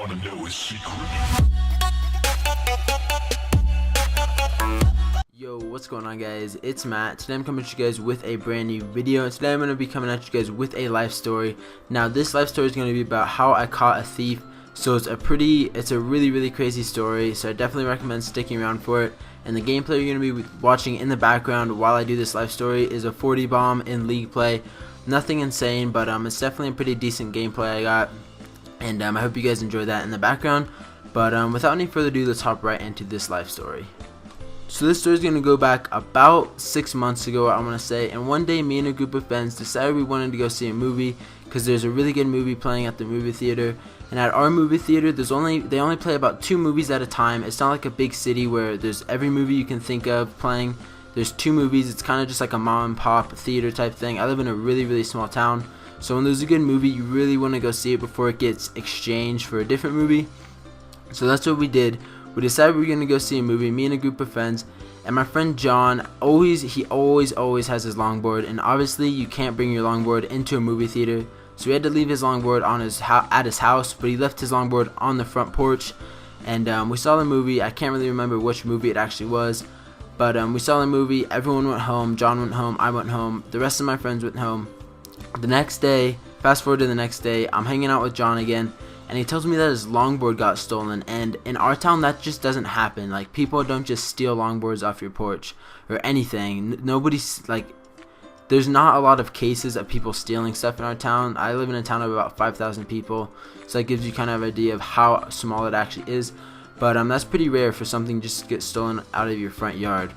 wanna know his secret? Yo, what's going on, guys? It's Matt. Today I'm coming at you guys with a brand new video, and today I'm going to be coming at you guys with a life story. Now this life story is going to be about how I caught a thief. So it's a really crazy story, so I definitely recommend sticking around for it. And the gameplay you're going to be watching in the background while I do this life story is a 40 bomb in league play. Nothing insane, but it's definitely a pretty decent gameplay I got, and I hope you guys enjoy that in the background. But without any further ado, let's hop right into this life story. So this story is going to go back about 6 months ago, I want to say, and one day me and a group of friends decided we wanted to go see a movie because there's a really good movie playing at the movie theater. And at our movie theater, they only play about 2 movies at a time. It's not like a big city where there's every movie you can think of playing. There's 2 movies. It's kind of just like a mom and pop theater type thing. I live in a really small town, so when there's a good movie, you really want to go see it before it gets exchanged for a different movie. So that's what we did. We decided we were going to go see a movie, me and a group of friends, and my friend John, he always has his longboard, and obviously you can't bring your longboard into a movie theater, so we had to leave his longboard at his house, but he left his longboard on the front porch. And we saw the movie. I can't really remember which movie it actually was, but we saw the movie. Everyone went home. John went home, I went home, the rest of my friends went home. The next day, fast forward to the next day, I'm hanging out with John again, and he tells me that his longboard got stolen. And in our town, that just doesn't happen. Like, people don't just steal longboards off your porch or anything. Nobody's like, there's not a lot of cases of people stealing stuff in our town. I live in a town of about 5,000 people, so that gives you kind of an idea of how small it actually is. But that's pretty rare for something just to get stolen out of your front yard.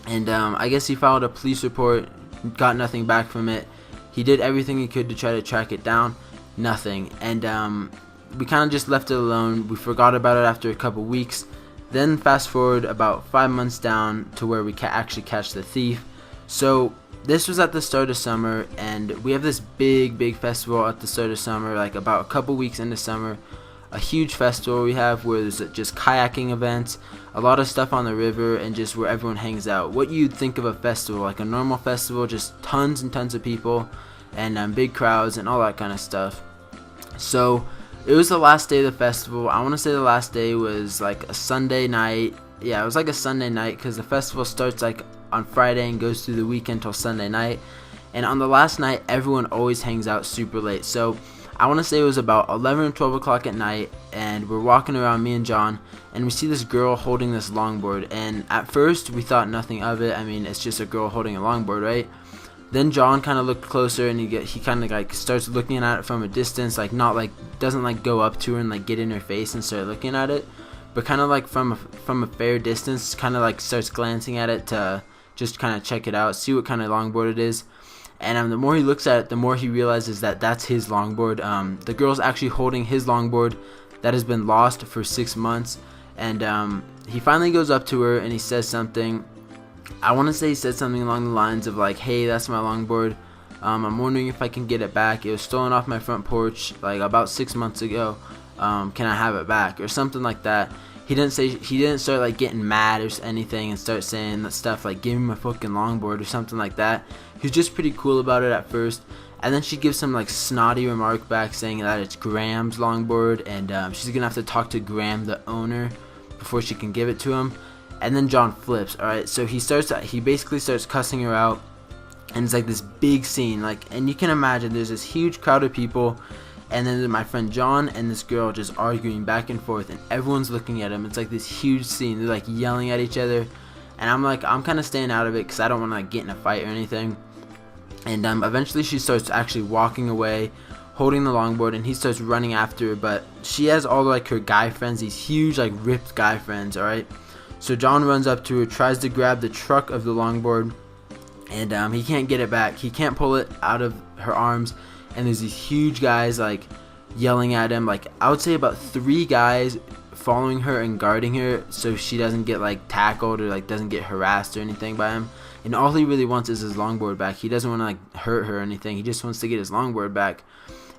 And I guess he filed a police report, got nothing back from it. He did everything he could to try to track it down, nothing. And we kind of just left it alone. We forgot about it after a couple weeks. Then fast forward about 5 months down to where we actually catch the thief. So this was at the start of summer, and we have this big festival at the start of summer, like about a couple weeks into summer. A huge festival we have where there's just kayaking events, a lot of stuff on the river, and just where everyone hangs out. What you'd think of a festival, like a normal festival, just tons and tons of people, and big crowds and all that kind of stuff. So it was the last day of the festival. I want to say the last day was like a Sunday night. Yeah, it was like a Sunday night because the festival starts like on Friday and goes through the weekend till Sunday night. And on the last night, everyone always hangs out super late. So I want to say it was about 11 or 12 o'clock at night, and we're walking around, me and John, and we see this girl holding this longboard. And at first, we thought nothing of it. I mean, it's just a girl holding a longboard, right? Then John kind of looked closer, and he kind of like starts looking at it from a distance, like doesn't like go up to her and like get in her face and start looking at it, but kind of like from a fair distance, kind of like starts glancing at it to just kind of check it out, see what kind of longboard it is. And the more he looks at it, the more he realizes that that's his longboard. The girl's actually holding his longboard that has been lost for 6 months. And he finally goes up to her and he says something. I want to say he said something along the lines of like, "Hey, that's my longboard. I'm wondering if I can get it back. It was stolen off my front porch like about 6 months ago. Can I have it back?" or something like that. He didn't start like getting mad or anything and start saying that stuff like, "Give me my fucking longboard" or something like that. He was just pretty cool about it at first, and then she gives some like snotty remark back saying that it's Graham's longboard, and she's gonna have to talk to Graham, the owner, before she can give it to him. And then John flips. All right, so he basically starts cussing her out, and it's like this big scene, like, and you can imagine there's this huge crowd of people. And then there's my friend John and this girl just arguing back and forth, and everyone's looking at him. It's like this huge scene. They're like yelling at each other, and I'm kind of staying out of it because I don't want to like get in a fight or anything. And eventually she starts actually walking away, holding the longboard, and he starts running after her. But she has all like her guy friends, these huge like ripped guy friends. All right, so John runs up to her, tries to grab the truck of the longboard, and he can't get it back. He can't pull it out of her arms. And there's these huge guys like yelling at him, like I would say about 3 guys following her and guarding her so she doesn't get like tackled or like doesn't get harassed or anything by him. And all he really wants is his longboard back. He doesn't want to like hurt her or anything. He just wants to get his longboard back.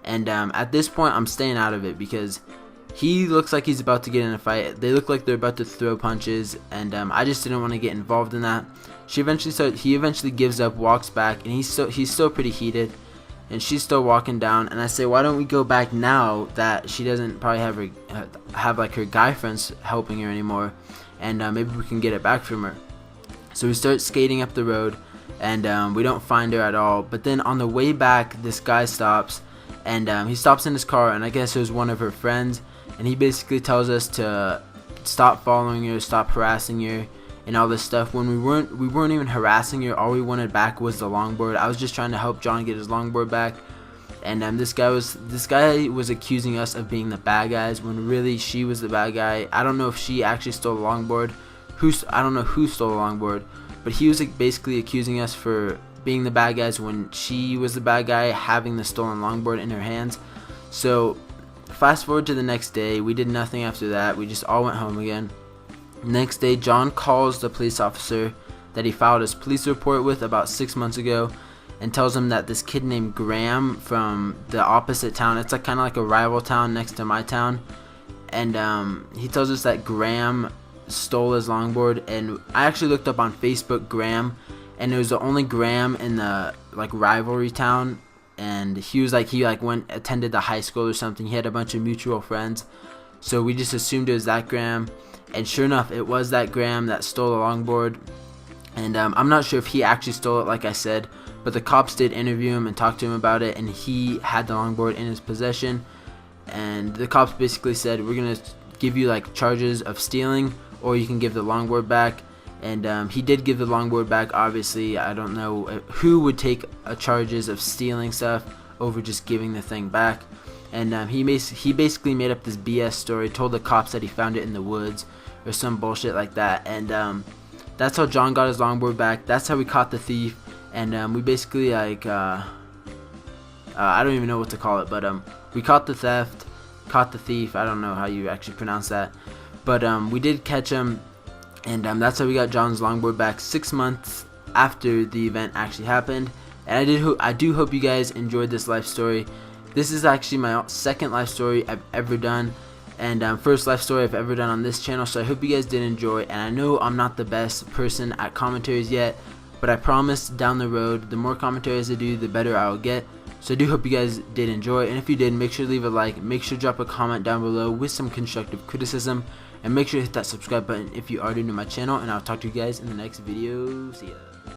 And at this point, I'm staying out of it because he looks like he's about to get in a fight. They look like they're about to throw punches, and I just didn't want to get involved in that. He eventually gives up, walks back, and he's still pretty heated. and she's still walking down, and I say, why don't we go back now that she doesn't probably have like her guy friends helping her anymore, and maybe we can get it back from her. So we start skating up the road, and we don't find her at all. But then on the way back, this guy stops, and he stops in his car, and I guess it was one of her friends, and he basically tells us to stop following her, stop harassing her, and all this stuff. When we weren't even harassing her. All we wanted back was the longboard. I was just trying to help John get his longboard back, and this guy was accusing us of being the bad guys when really she was the bad guy. I don't know if she actually stole the longboard. I don't know who stole the longboard, but he was basically accusing us for being the bad guys when she was the bad guy having the stolen longboard in her hands. So fast forward to the next day, we did nothing after that. We just all went home again. Next day, John calls the police officer that he filed his police report with about 6 months ago, and tells him that this kid named Graham from the opposite town, it's like kind of like a rival town next to my town, and he tells us that Graham stole his longboard. And I actually looked up on Facebook Graham, and it was the only Graham in the like rivalry town, and he attended the high school or something. He had a bunch of mutual friends, so we just assumed it was that Graham. And sure enough, it was that Graham that stole the longboard. And I'm not sure if he actually stole it, like I said, but the cops did interview him and talk to him about it, and he had the longboard in his possession. And the cops basically said, we're gonna give you like charges of stealing, or you can give the longboard back. And he did give the longboard back. Obviously, I don't know who would take charges of stealing stuff over just giving the thing back. And he basically made up this BS story, told the cops that he found it in the woods or some bullshit like that. And that's how John got his longboard back. That's how we caught the thief. And we basically like I don't even know what to call it, but we caught the thief. I don't know how you actually pronounce that, but we did catch him. And that's how we got John's longboard back 6 months after the event actually happened. And I do hope you guys enjoyed this life story. This is actually my second life story I've ever done, and first life story I've ever done on this channel. So I hope you guys did enjoy. And I know I'm not the best person at commentaries yet, but I promise down the road, the more commentaries I do, the better I'll get. So I do hope you guys did enjoy, and if you did, make sure to leave a like, make sure to drop a comment down below with some constructive criticism, and make sure to hit that subscribe button if you are new to my channel. And I'll talk to you guys in the next video. See ya.